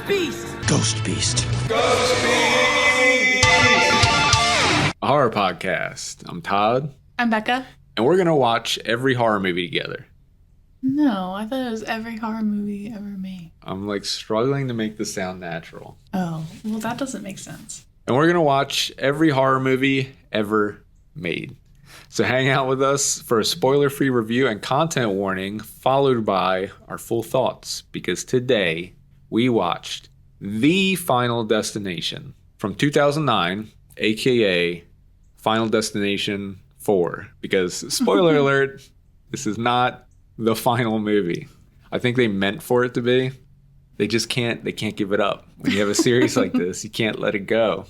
Beast! Ghost Beast. A horror podcast. I'm Todd. I'm Becca. And we're going to watch every horror movie together. No, I thought it was every horror movie ever made. I'm struggling to make this sound natural. Oh, well, that doesn't make sense. And we're going to watch every horror movie ever made. So hang out with us for a spoiler-free review and content warning, followed by our full thoughts. Because today, we watched The Final Destination from 2009, a.k.a. Final Destination 4. Because, spoiler alert, this is not the final movie. I think they meant for it to be. They can't give it up. When you have a series like this, you can't let it go.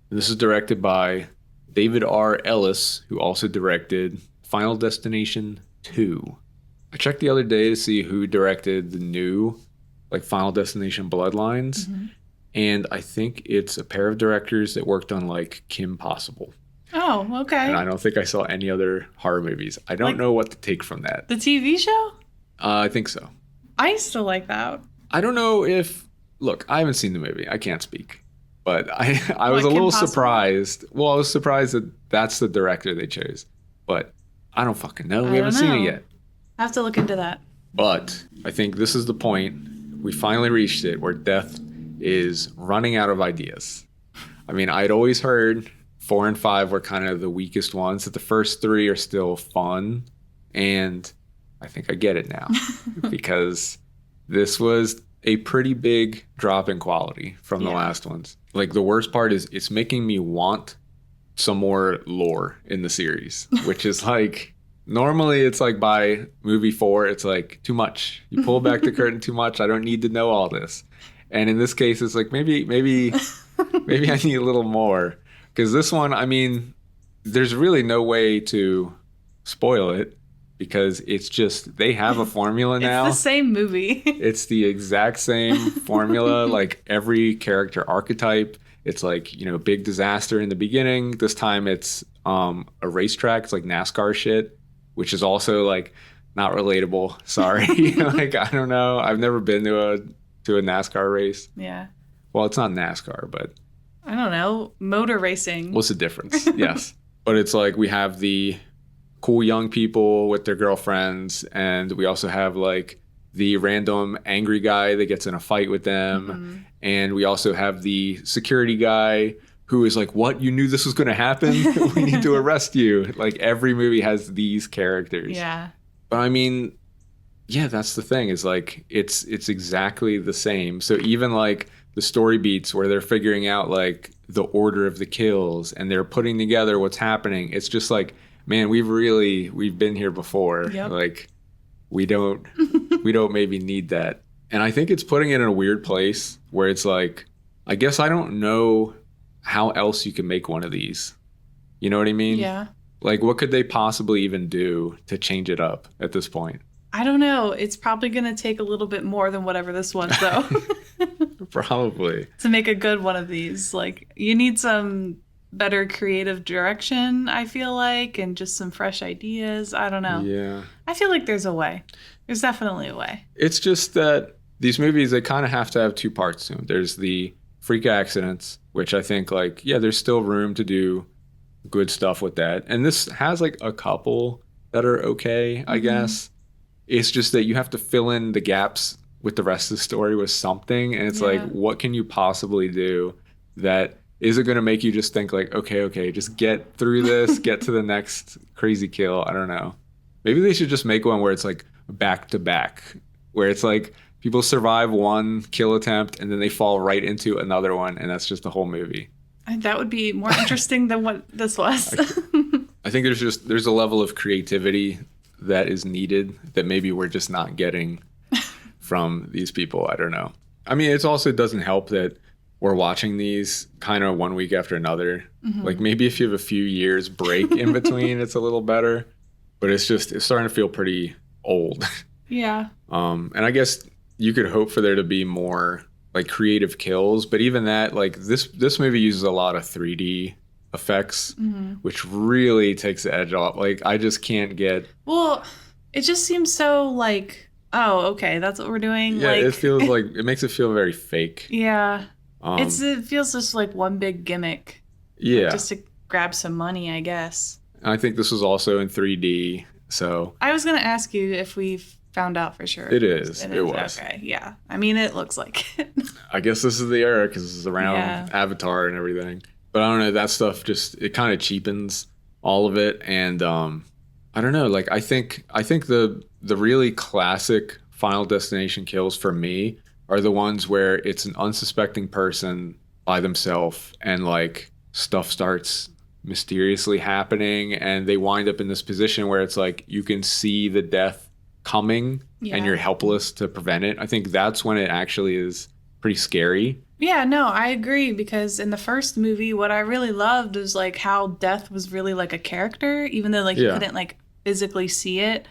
This is directed by David R. Ellis, who also directed Final Destination 2. I checked the other day to see who directed the new Final Destination Bloodlines. Mm-hmm. And I think it's a pair of directors that worked on Kim Possible. Oh, okay. And I don't think I saw any other horror movies. I don't know what to take from that. The TV show? I think so. I used to like that. I don't know if... Look, I haven't seen the movie. I can't speak. But I was a little surprised. Well, I was surprised that that's the director they chose. But I don't fucking know. We haven't seen it yet. I have to look into that. But I think this is the point. We finally reached it where Death is running out of ideas. I mean, I'd always heard 4 and 5 were kind of the weakest ones. That the first 3 are still fun. And I think I get it now. Because this was a pretty big drop in quality from the last ones. The worst part is it's making me want some more lore in the series, which is normally it's by movie 4, it's too much. You pull back the curtain too much. I don't need to know all this. And in this case, it's maybe I need a little more. Because this one, I mean, there's really no way to spoil it. Because it's just, they have a formula now. It's the same movie. It's the exact same formula, every character archetype. It's big disaster in the beginning. This time it's a racetrack. It's NASCAR shit, which is also not relatable. Sorry. I don't know. I've never been to a NASCAR race. Yeah. Well, it's not NASCAR, but. I don't know. Motor racing. What's the difference? Yes. But it's we have the cool young people with their girlfriends, and we also have the random angry guy that gets in a fight with them. Mm-hmm. And we also have the security guy who is what, you knew this was going to happen? We need to arrest you. Every movie has these characters. Yeah. But I mean, yeah, that's the thing is it's exactly the same. So even the story beats where they're figuring out the order of the kills and they're putting together what's happening. It's just man, we've been here before. Yep. We don't maybe need that. And I think it's putting it in a weird place where it's I guess I don't know how else you can make one of these. You know what I mean? Yeah. What could they possibly even do to change it up at this point? I don't know. It's probably going to take a little bit more than whatever this was, though. Probably. To make a good one of these. You need some better creative direction, I feel and just some fresh ideas. I don't know. Yeah. I feel there's a way. There's definitely a way. It's just that these movies, they kind of have to have 2 parts to them. There's the freak accidents, which I think there's still room to do good stuff with that. And this has a couple that are okay, I guess. It's just that you have to fill in the gaps with the rest of the story with something. And it's what can you possibly do that is it going to make you just think okay, just get through this, get to the next crazy kill? I don't know. Maybe they should just make one where it's back to back, where it's people survive one kill attempt and then they fall right into another one. And that's just the whole movie. That would be more interesting than what this was. I think there's a level of creativity that is needed that maybe we're just not getting from these people. I don't know. I mean, it also doesn't help that we're watching these kind of one week after another. Mm-hmm. Maybe if you have a few years break in between, it's a little better. But it's starting to feel pretty old. Yeah. And I guess you could hope for there to be more creative kills. But even that, this movie uses a lot of 3D effects, which really takes the edge off. I just can't get. Well, it just seems so Oh, okay. That's what we're doing. Yeah, like, it feels like it makes it feel very fake. Yeah. It feels just like one big gimmick. Yeah. Like, just to grab some money, I guess. I think this was also in 3D. So I was going to ask you if we've found out for sure. It is. It was. Okay, yeah. I mean, it looks like it. I guess this is the era because this is around Avatar and everything. But I don't know, that stuff it kind of cheapens all of it. And I don't know, like I think the really classic Final Destination kills for me are the ones where it's an unsuspecting person by themselves and like stuff starts mysteriously happening and they wind up in this position where it's like you can see the death coming and you're helpless to prevent it. I think that's when it actually is pretty scary. Yeah, no, I agree, because in the first movie, what I really loved was like how death was really like a character, even though like you couldn't like physically see it.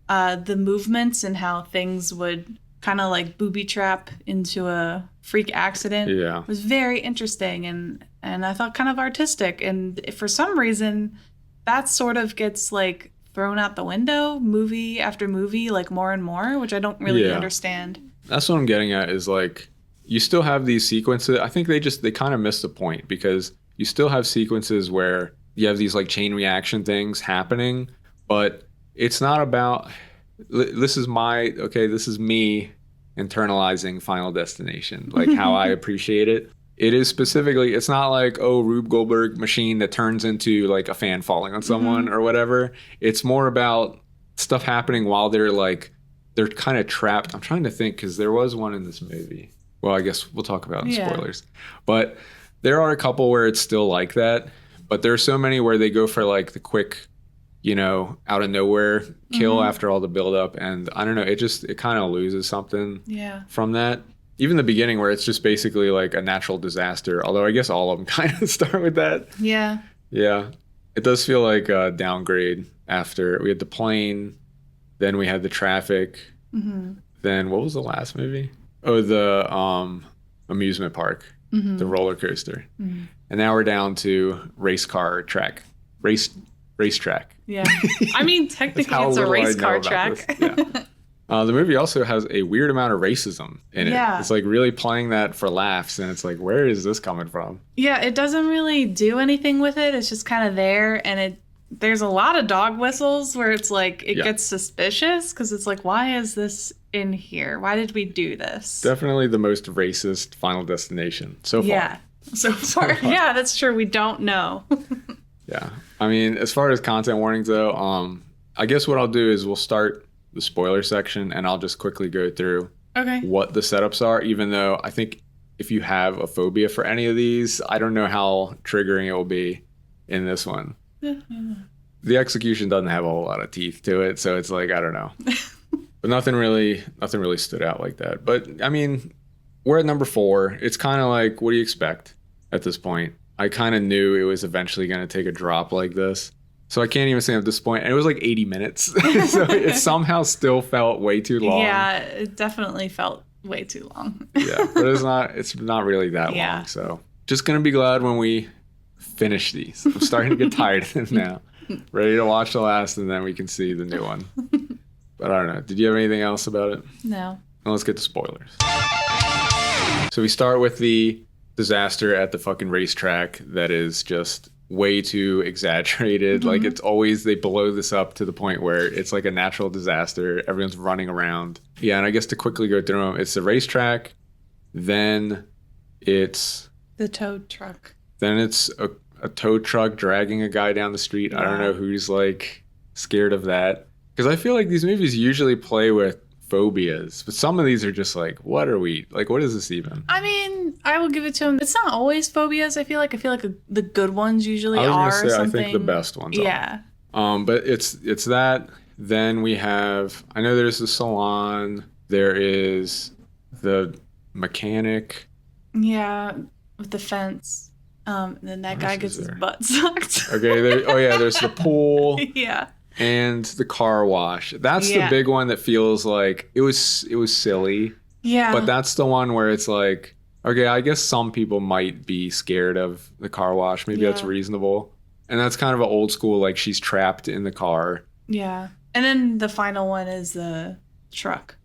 The movements and how things would kind of like booby trap into a freak accident was very interesting and I thought kind of artistic. And for some reason, that sort of gets like thrown out the window movie after movie, like more and more, which I don't really understand. That's what I'm getting at is like you still have these sequences. I think they kind of missed the point because you still have sequences where you have these like chain reaction things happening, but it's not about this is me internalizing Final Destination, like how I appreciate it. It is specifically, it's not like, oh, Rube Goldberg machine that turns into like a fan falling on someone or whatever. It's more about stuff happening while they're kind of trapped. I'm trying to think because there was one in this movie. Well, I guess we'll talk about it in spoilers. But there are a couple where it's still like that. But there are so many where they go for like the quick, out of nowhere kill after all the buildup. And I don't know, it kind of loses something from that. Even the beginning where it's just basically like a natural disaster. Although I guess all of them kind of start with that. Yeah. Yeah. It does feel like a downgrade after we had the plane, then we had the traffic. Then what was the last movie? Oh, the amusement park, the roller coaster. And now we're down to racetrack. Yeah. I mean, technically it's a race car track. The movie also has a weird amount of racism in it. It's like really playing that for laughs. And it's like, where is this coming from? Yeah, it doesn't really do anything with it. It's just kind of there. And there's a lot of dog whistles where it's like, it gets suspicious because it's like, why is this in here? Why did we do this? Definitely the most racist Final Destination so far. Yeah, so far. Yeah, that's true. We don't know. Yeah. I mean, as far as content warnings, though, I guess what I'll do is we'll start the spoiler section and I'll just quickly go through what the setups are, even though I think if you have a phobia for any of these, I don't know how triggering it will be in this one. The execution doesn't have a whole lot of teeth to it, so it's like, I don't know. But nothing really stood out like that. But I mean, we're at number 4. It's kind of like, what do you expect at this point? I kind of knew it was eventually going to take a drop like this. So I can't even say I'm disappointed. And it was like 80 minutes. So it somehow still felt way too long. Yeah, it definitely felt way too long. Yeah, but it's not really that long. So just going to be glad when we finish these. I'm starting to get tired of them now. Ready to watch the last and then we can see the new one. But I don't know. Did you have anything else about it? No. Well, let's get to spoilers. So we start with the disaster at the fucking racetrack that is just way too exaggerated. Like it's always, they blow this up to the point where it's like a natural disaster. Everyone's running around. Yeah, and I guess to quickly go through them, it's the racetrack, then it's the tow truck. Then it's a tow truck dragging a guy down the street. I don't know who's like scared of that. Because I feel like these movies usually play with phobias, but some of these are just like, what are we like? What is this even? I mean, I will give it to them. It's not always phobias. I feel like the good ones usually are. I was gonna say, something. I think the best ones. Yeah. But it's that. Then we have. I know there's the salon. There is the mechanic. Yeah, with the fence. Then that guy gets his butt sucked. Okay. There's the pool. Yeah. And the car wash. That's the big one that feels like it was silly. Yeah. But that's the one where it's like, okay, I guess some people might be scared of the car wash. Maybe that's reasonable. And that's kind of an old school, like she's trapped in the car. Yeah. And then the final one is the truck.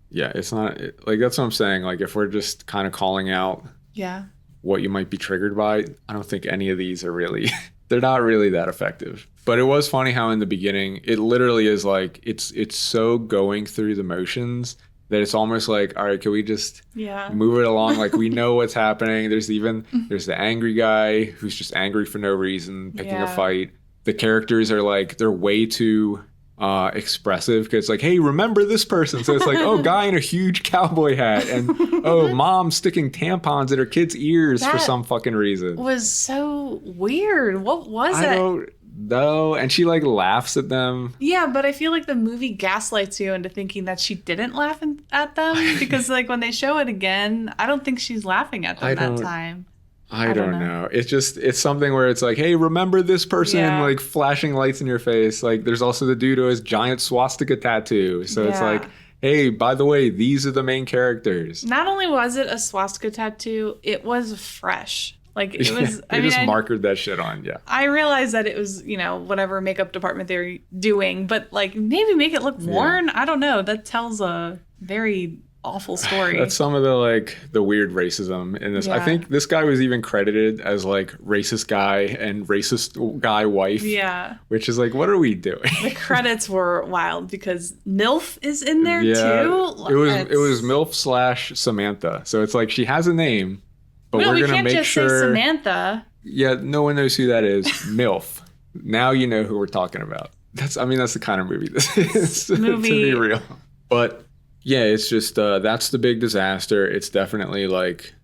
Yeah, it's not like that's what I'm saying. Like if we're just kind of calling out Yeah. what you might be triggered by, I don't think any of these are really they're not really that effective. But it was funny how in the beginning it literally is like it's so going through the motions that it's almost like, all right, can we just move it along? Like we know what's happening. There's the angry guy who's just angry for no reason, picking a fight. The characters are like they're way too expressive because like, hey, remember this person? So it's like, oh, guy in a huge cowboy hat, and oh, mom sticking tampons in her kids' ears for some fucking reason. Was so weird. What was it? I don't know. And she like laughs at them. Yeah, but I feel like the movie gaslights you into thinking that she didn't laugh at them because like when they show it again, I don't think she's laughing at them that time. I don't know. It's something where it's like, hey, remember this person, like flashing lights in your face. Like there's also the dude who has giant swastika tattoo. So it's like, hey, by the way, these are the main characters. Not only was it a swastika tattoo, it was fresh. Like it was, they just markered that shit on. Yeah. I realized that it was, whatever makeup department they're doing, but like maybe make it look worn. I don't know. That tells a very awful story. That's some of the weird racism in this. I think this guy was even credited as like racist guy and racist guy wife. Yeah. Which is like, what are we doing? The credits were wild because MILF is in there too. It was MILF / Samantha. So it's like she has a name, but we're gonna make sure say Samantha. Yeah, no one knows who that is. MILF. Now you know who we're talking about. That's the kind of movie this is. To be real. But yeah, it's just that's the big disaster. It's definitely like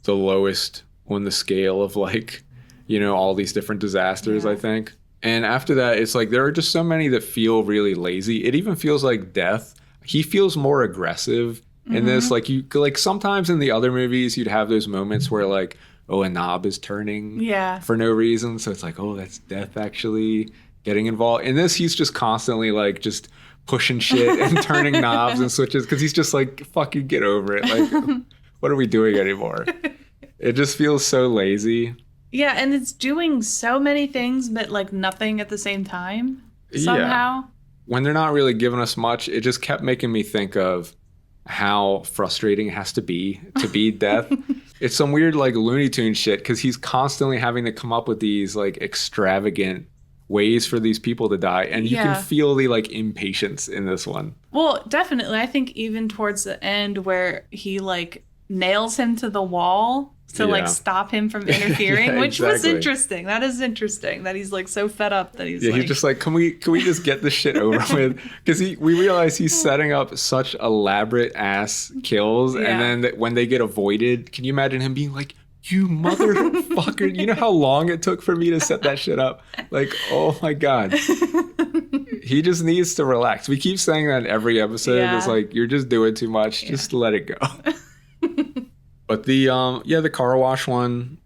the lowest on the scale of like, all these different disasters, I think. And after that, it's like there are just so many that feel really lazy. It even feels like Death. He feels more aggressive in this. Like sometimes in the other movies, you'd have those moments where like, oh, a knob is turning for no reason. So it's like, oh, that's Death actually getting involved. In this, he's just constantly like just pushing shit and turning knobs and switches because he's just like, fucking get over it. Like, what are we doing anymore? It just feels so lazy. Yeah, and it's doing so many things, but like nothing at the same time somehow. Yeah. When they're not really giving us much, it just kept making me think of how frustrating it has to be Death. It's some weird like Looney Tunes shit because he's constantly having to come up with these like extravagant ways for these people to die, and you can feel the like impatience in this one. Well, definitely. I think even towards the end where he like nails him to the wall to like stop him from interfering, which was interesting. That is interesting that he's like so fed up that he's he's just like, can we just get this shit over with? Because we realize he's setting up such elaborate ass kills, and then when they get avoided, can you imagine him being like, you motherfucker, you know how long it took for me to set that shit up? Like, oh my God. He just needs to relax. We keep saying that in every episode. It's like, you're just doing too much. Just let it go. But the car wash one,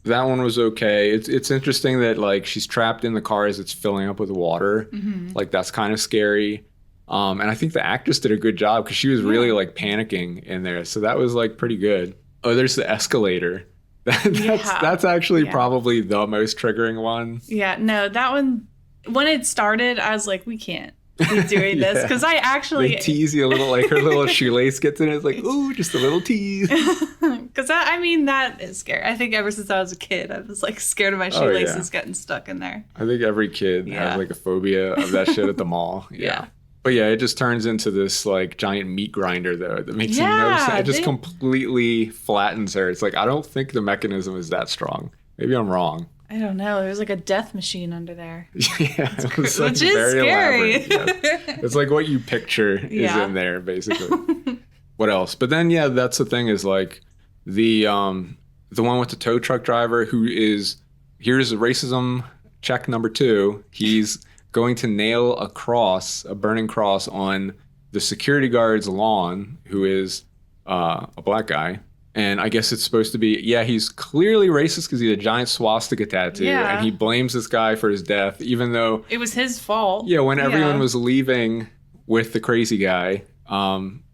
that one was okay. It's interesting that like she's trapped in the car as it's filling up with water. Like that's kind of scary. And I think the actress did a good job because she was really like panicking in there. So that was like pretty good. Oh, there's the escalator. That's actually probably the most triggering one. Yeah, no, that one, when it started, I was like, we can't be doing this. Because I actually... They tease you a little, like her little shoelace gets in it. It's like, ooh, just a little tease. Because that is scary. I think ever since I was a kid, I was like scared of my shoelaces getting stuck in there. I think every kid has like a phobia of that shit at the mall. Yeah. But yeah, it just turns into this like giant meat grinder though that makes no sense. It just completely flattens her. It's like, I don't think the mechanism is that strong. Maybe I'm wrong. I don't know. There's like a death machine under there. It was like which is very scary. It's like what you picture is in there basically. What else? But then that's the thing is like the one with the tow truck driver who is, here's racism check number 2. He's going to nail a burning cross on the security guard's lawn, who is a black guy. And I guess it's supposed to be, he's clearly racist because he had a giant swastika tattoo. And he blames this guy for his death, even though... It was his fault. Yeah, when everyone was leaving with the crazy guy,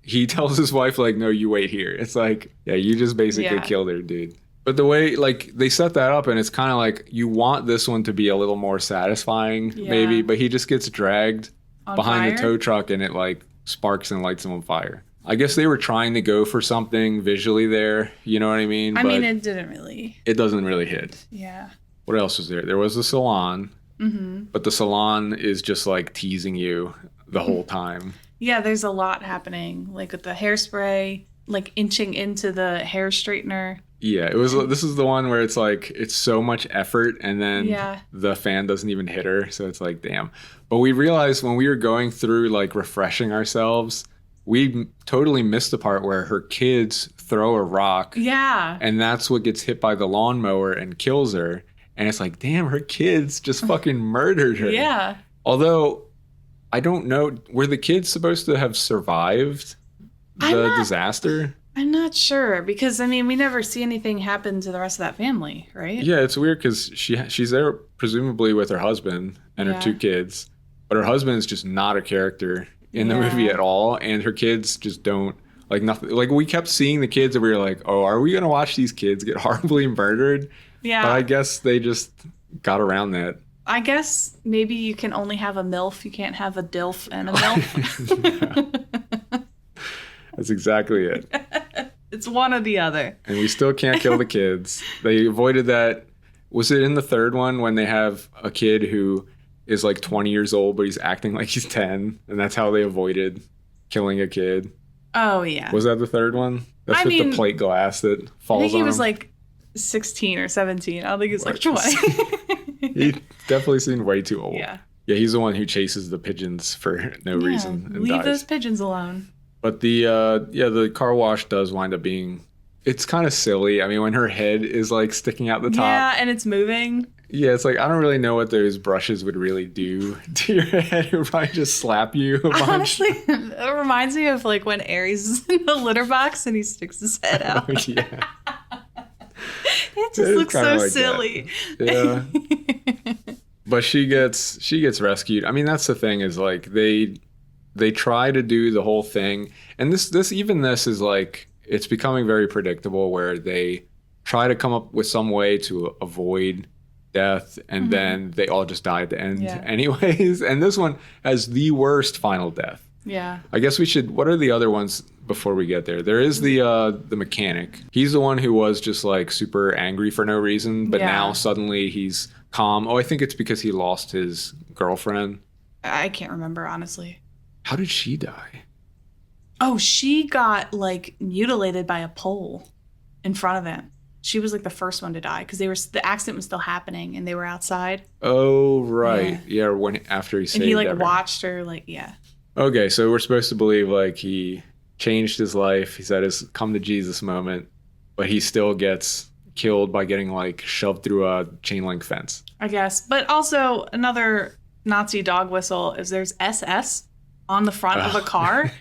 he tells his wife, like, no, you wait here. It's like, you just basically killed her, dude. But the way, like, they set that up, and it's kind of like, you want this one to be a little more satisfying, maybe, but he just gets dragged behind the tow truck, and it, like, sparks and lights him on fire. I guess they were trying to go for something visually there. You know what I mean? I mean, it didn't really. It doesn't really hit. Yeah. What else was there? There was the salon. Mm-hmm. But the salon is just like teasing you the whole time. Yeah, there's a lot happening. Like with the hairspray, like inching into the hair straightener. Yeah, this is the one where it's like, it's so much effort and then the fan doesn't even hit her. So it's like, damn. But we realized when we were going through like refreshing ourselves, we totally missed the part where her kids throw a rock. Yeah. And that's what gets hit by the lawnmower and kills her. And it's like, damn, her kids just fucking murdered her. Yeah. Although, I don't know, were the kids supposed to have survived the disaster? I'm not sure because, I mean, we never see anything happen to the rest of that family, right? Yeah, it's weird because she's there presumably with her husband and her 2 kids. But her husband is just not a character in the movie at all. And her kids just don't, like nothing. Like we kept seeing the kids and we were like, oh, are we going to watch these kids get horribly murdered? Yeah. But I guess they just got around that. I guess maybe you can only have a MILF. You can't have a DILF and a MILF. That's exactly it. It's one or the other. And we still can't kill the kids. They avoided that. Was it in the third one when they have a kid who is like 20 years old, but he's acting like he's 10? And that's how they avoided killing a kid. Oh, yeah. Was that the third one? That's with the plate glass that falls on him. I think he was like 16 or 17. I don't think he was like 20. He definitely seemed way too old. Yeah. Yeah, he's the one who chases the pigeons for no reason and leave dies. Those pigeons alone. But the car wash does wind up being, it's kind of silly. I mean, when her head is like sticking out the top. Yeah, and it's moving. Yeah, it's like, I don't really know what those brushes would really do to your head. It would probably just slap you a bunch. Honestly, it reminds me of like when Aries is in the litter box and he sticks his head out. Oh, yeah. It just looks so like silly. That. Yeah. But she gets rescued. I mean, that's the thing is like they try to do the whole thing. And this is like, it's becoming very predictable where they try to come up with some way to avoid death and then they all just die at the end anyways. And this one has the worst final death. Yeah. I guess what are the other ones before we get there? There is the mechanic. He's the one who was just like super angry for no reason, but now suddenly he's calm. Oh, I think it's because he lost his girlfriend. I can't remember, honestly. How did she die? Oh, she got like mutilated by a pole in front of him. She was like the first one to die because the accident was still happening and they were outside. Oh, right. Yeah, after he saved her. And he like watched her, like, yeah. Okay, so we're supposed to believe like he changed his life. He's had his come to Jesus moment, but he still gets killed by getting like shoved through a chain link fence. I guess. But also another Nazi dog whistle is there's SS on the front of a car.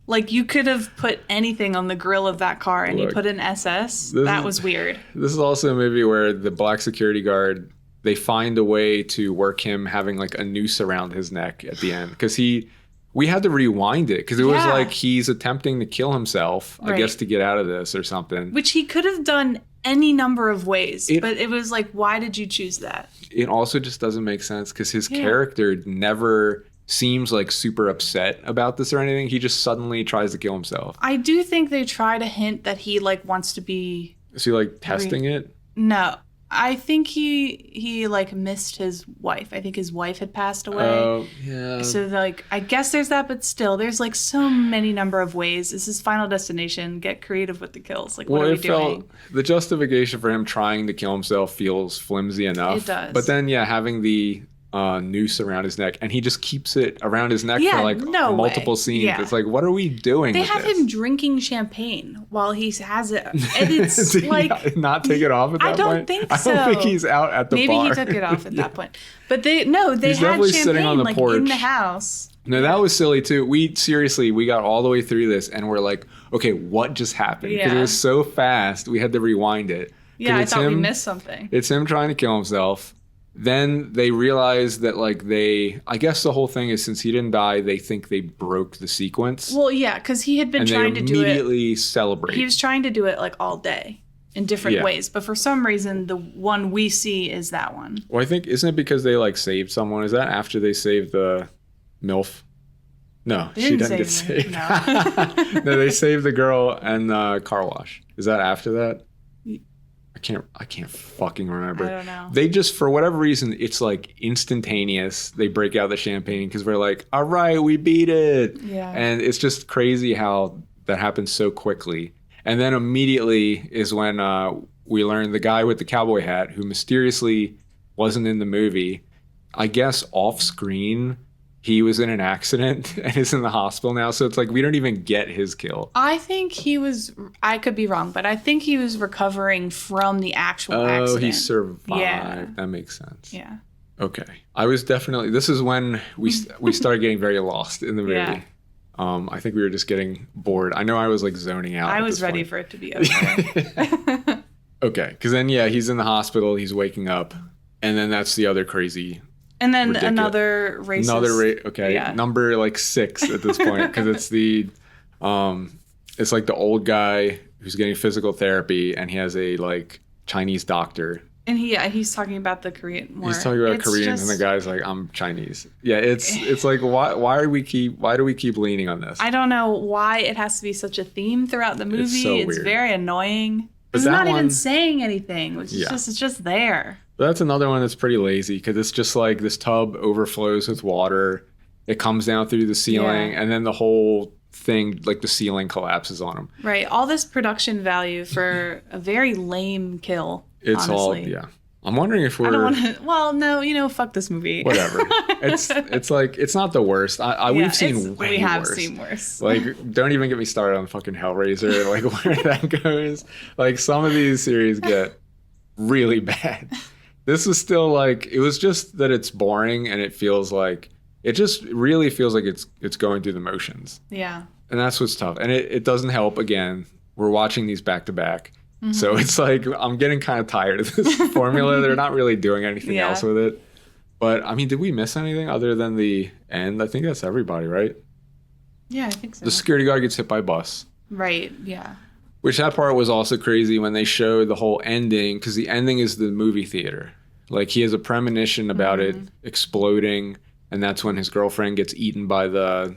Like you could have put anything on the grill of that car and you put an SS. That was weird. This is also a movie where the black security guard, they find a way to work him having like a noose around his neck at the end because we had to rewind it because it was like he's attempting to kill himself, I guess, to get out of this or something. Which he could have done any number of ways, but it was like, why did you choose that? It also just doesn't make sense because his character never seems like super upset about this or anything. He just suddenly tries to kill himself. I do think they try to hint that he like wants to be... Is he like testing it? No. I think he like missed his wife. I think his wife had passed away. Oh, yeah. So like, I guess there's that, but still, there's like so many number of ways. This is Final Destination. Get creative with the kills. Like, what are we doing? The justification for him trying to kill himself feels flimsy enough. It does. But then, having the noose around his neck, and he just keeps it around his neck for like multiple scenes. Yeah. It's like, what are we doing? They have him drinking champagne while he has it, and it's like not take it off at that point. I don't think so. I don't think he's out at the bar. Maybe he took it off at that point. But they he's had champagne on the like porch. in the house. No, that was silly too. We got all the way through this, and we're like, okay, what just happened? Because it was so fast, we had to rewind it. Yeah, I thought we missed something. It's him trying to kill himself. Then they realize that, like, I guess the whole thing is since he didn't die, they think they broke the sequence. Well, yeah, because he had been trying to do it. And they immediately celebrate. He was trying to do it, like, all day in different ways. But for some reason, the one we see is that one. Well, I think, isn't it because they, like, saved someone? Is that after they saved the MILF? No, she doesn't get saved. No. No, they save the girl and car wash. Is that after that? I can't fucking remember. I don't know. They just, for whatever reason, it's like instantaneous. They break out the champagne because we're like, all right, we beat it. Yeah. And it's just crazy how that happens so quickly. And then immediately is when we learn the guy with the cowboy hat who mysteriously wasn't in the movie, I guess off screen, he was in an accident and is in the hospital now. So it's like we don't even get his kill. I think he was, I could be wrong, but I think he was recovering from the actual accident. Oh, he survived. Yeah. That makes sense. Yeah. Okay. I was definitely, this is when we started getting very lost in the movie. Yeah. I think we were just getting bored. I know I was like zoning out. I was ready for it to be over. Okay. Because then, yeah, he's in the hospital. He's waking up. And then that's the other crazy. And then ridiculous. another racist. Okay. Yeah. Number like 6 at this point. Because it's it's like the old guy who's getting physical therapy and he has a like Chinese doctor. And he's talking about the Korean War. He's talking about Koreans and the guy's like, I'm Chinese. Yeah, it's like why do we keep leaning on this? I don't know why it has to be such a theme throughout the movie. It's so weird. Very annoying. It's not even saying anything. It's just there. But that's another one that's pretty lazy because it's just like this tub overflows with water. It comes down through the ceiling and then the whole thing, like the ceiling collapses on him. Right. All this production value for a very lame kill. It's honestly. all, I'm wondering if we're... I don't want to... Well, no, fuck this movie. Whatever. It's like, it's not the worst. We've seen way worse. We have seen worse. Like, don't even get me started on fucking Hellraiser, like where that goes. Like, some of these series get really bad. This is still like, it was just that it's boring and it feels like, it just really feels like it's going through the motions. Yeah. And that's what's tough. And it doesn't help, again, we're watching these back to back. Mm-hmm. So it's like, I'm getting kind of tired of this formula. They're not really doing anything else with it. But, I mean, did we miss anything other than the end? I think that's everybody, right? Yeah, I think so. The security guard gets hit by a bus. Right, yeah. Which that part was also crazy when they showed the whole ending, because the ending is the movie theater. Like, he has a premonition about it exploding, and that's when his girlfriend gets eaten by the...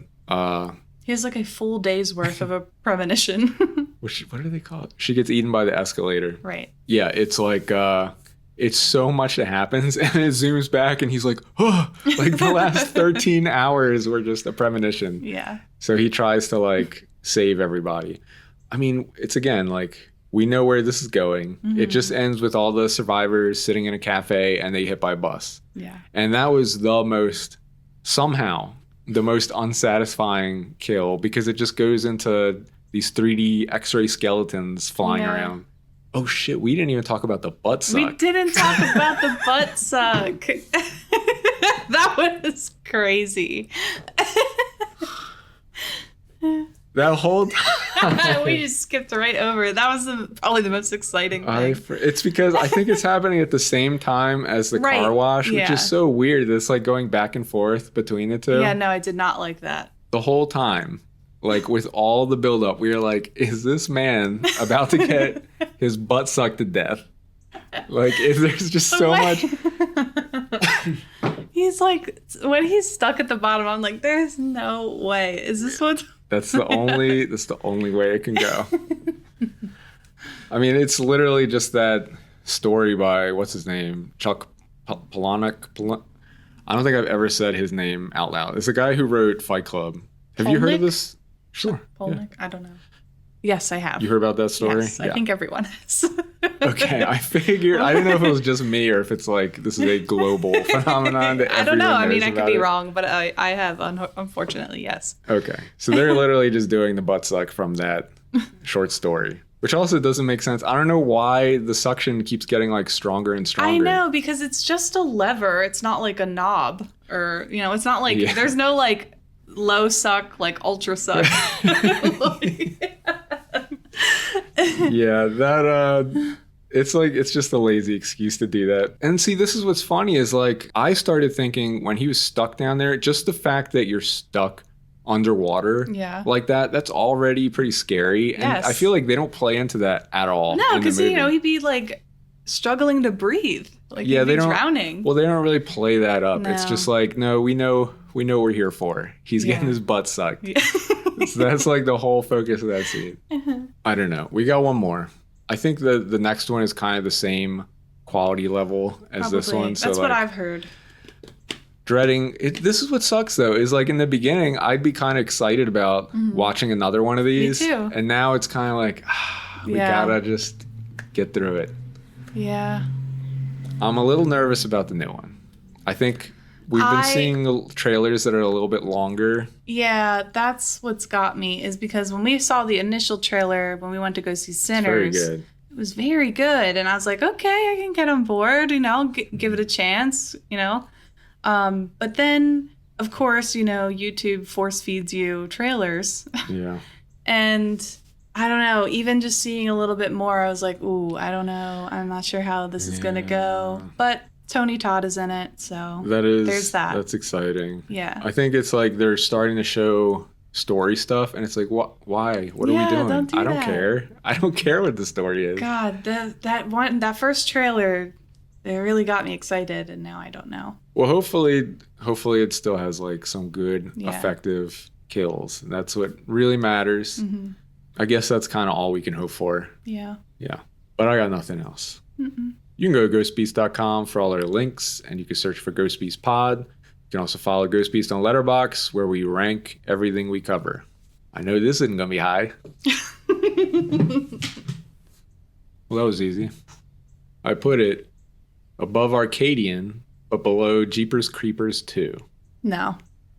He has like a full day's worth of a premonition. What do they call it? She gets eaten by the escalator. Right. Yeah, it's like, it's so much that happens, and it zooms back, and he's like, oh, like the last 13 hours were just a premonition. Yeah. So he tries to, like, save everybody. I mean, it's again, like, we know where this is going. Mm-hmm. It just ends with all the survivors sitting in a cafe, and they hit by a bus. Yeah. And that was the most unsatisfying kill, because it just goes into these 3D X-ray skeletons flying around. Oh shit, we didn't even talk about the butt suck. We didn't talk about the butt suck. That was crazy. That whole time. We just skipped right over it. That was probably the most exciting thing. It's because I think it's happening at the same time as the car wash, which is so weird. It's like going back and forth between the two. Yeah, no, I did not like that. The whole time, like with all the buildup, we were like, is this man about to get his butt sucked to death? Like, there's just so much. He's like, when he's stuck at the bottom, I'm like, there's no way. Is this what... That's the only way it can go. I mean, it's literally just that story by, what's his name? Chuck Palahniuk. I don't think I've ever said his name out loud. It's the guy who wrote Fight Club. Have you heard of this? Sure. Palahniuk? Yeah. I don't know. Yes, I have. You heard about that story? Yes, I think everyone has. Okay, I figured. I didn't know if it was just me or if it's like this is a global phenomenon that I don't know. I mean, I could be it. wrong, but I have, unfortunately, yes. Okay, so they're literally just doing the butt suck from that short story, which also doesn't make sense. I don't know why the suction keeps getting like stronger and stronger. I know, because it's just a lever. It's not like a knob, or it's not like there's no like low suck, like ultra suck. It's just a lazy excuse to do that. And see, this is what's funny is like I started thinking when he was stuck down there, just the fact that you're stuck underwater like that's already pretty scary. And I feel like they don't play into that at all. No, because he'd be like struggling to breathe. Like he'd be drowning. Well, they don't really play that up. No. It's just like, no, we know we know what we're here for. He's getting his butt sucked. Yeah. So that's like the whole focus of that scene. I don't know. We got one more. I think the next one is kind of the same quality level as this one. So that's what I've heard. Dreading it. This is what sucks though, is like in the beginning I'd be kind of excited about watching another one of these. Me too. And now it's kind of like we gotta just get through it. Yeah. I'm a little nervous about the new one. I think we've been seeing trailers that are a little bit longer. Yeah, that's what's got me, is because when we saw the initial trailer when we went to go see Sinners, it was very good. And I was like, okay, I can get on board, I'll give it a chance, But then, of course, YouTube force feeds you trailers. Yeah. And I don't know, even just seeing a little bit more, I was like, ooh, I don't know. I'm not sure how this is going to go. But Tony Todd is in it, so there's that. That's exciting. Yeah. I think it's like they're starting to show story stuff, and it's like, why? What are we doing? I don't care. I don't care what the story is. God, that first trailer, it really got me excited, and now I don't know. Well, hopefully it still has like some good, effective kills. That's what really matters. Mm-hmm. I guess that's kind of all we can hope for. Yeah. Yeah. But I got nothing else. Mm-mm. You can go to ghostbeast.com for all our links, and you can search for Ghost Beast Pod. You can also follow Ghost Beast on Letterboxd, where we rank everything we cover. I know this isn't going to be high. Well, that was easy. I put it above Arcadian, but below Jeepers Creepers 2. No.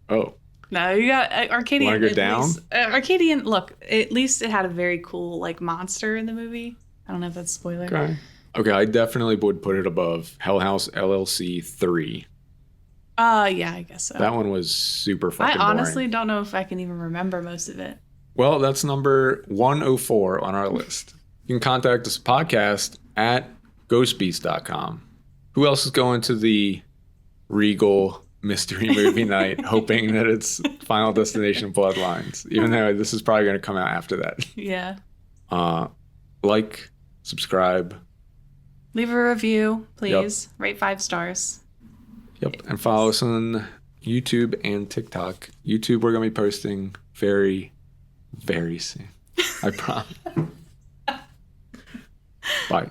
Oh. No, you got Arcadian. Want to go down? Arcadian, look, at least it had a very cool like monster in the movie. I don't know if that's a spoiler. Okay, I definitely would put it above Hell House LLC 3. Yeah, I guess so. That one was super fucking boring. I honestly don't know if I can even remember most of it. Well, that's number 104 on our list. You can contact us podcast at ghostbeast.com. Who else is going to the Regal mystery movie night hoping that it's Final Destination Bloodlines, even though this is probably going to come out after that? Yeah. Like, subscribe. Leave a review, please. Yep. Rate 5 stars. Yep. And follow us on YouTube and TikTok. YouTube, we're going to be posting very, very soon. I promise. Bye.